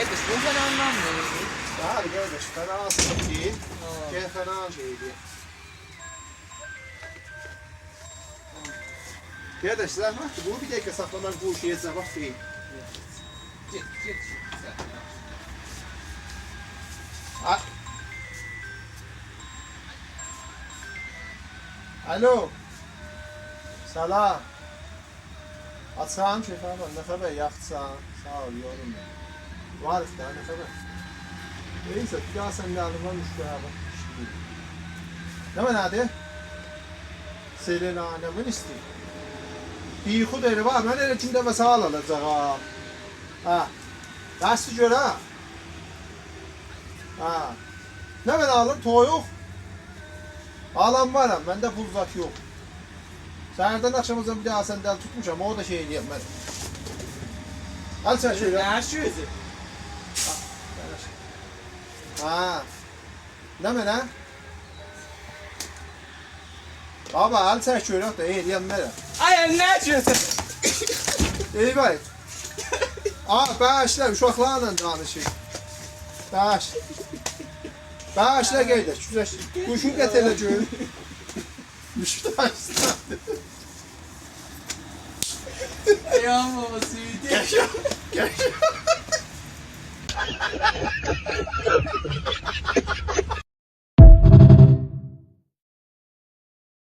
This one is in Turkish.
Kardeş bu fena anlamıyor. Hadi kardeş fena asılık değil. Gel fena şeydi. Kardeş zahmet bu bir dakika saklamak bu şeye cevap değil. Git. Alo. Salam. Açsam şefam ne haber yaxşısan? Sağ ol yorum. Var işte ne haber? Neyse ya sen de alırlar müşteri. Ne var hadi? Senin anamın isteği. Bir xuderi var, mən elə kimdə və sağ alacağam. Ha. Dəsti gör ha. Ha. Ne mən alım? Toyuq. Alan varam, məndə pul zat yox. Səhərdən axşamızdan bir daha səndən tutmuşam, o da şey eləyəm mən. Al sən şöyle. Ne açıyorsun? Ha. Ne mən ha? Baba al sən şöyle da eləyəm mən. Ay ne açıyorsun? Eyvay. Bağışla, uşaqlarla danışır. Bağışla qeydə, quşun qətələ gör. Müştər istədi. Ayağım babası yedi. Gəl.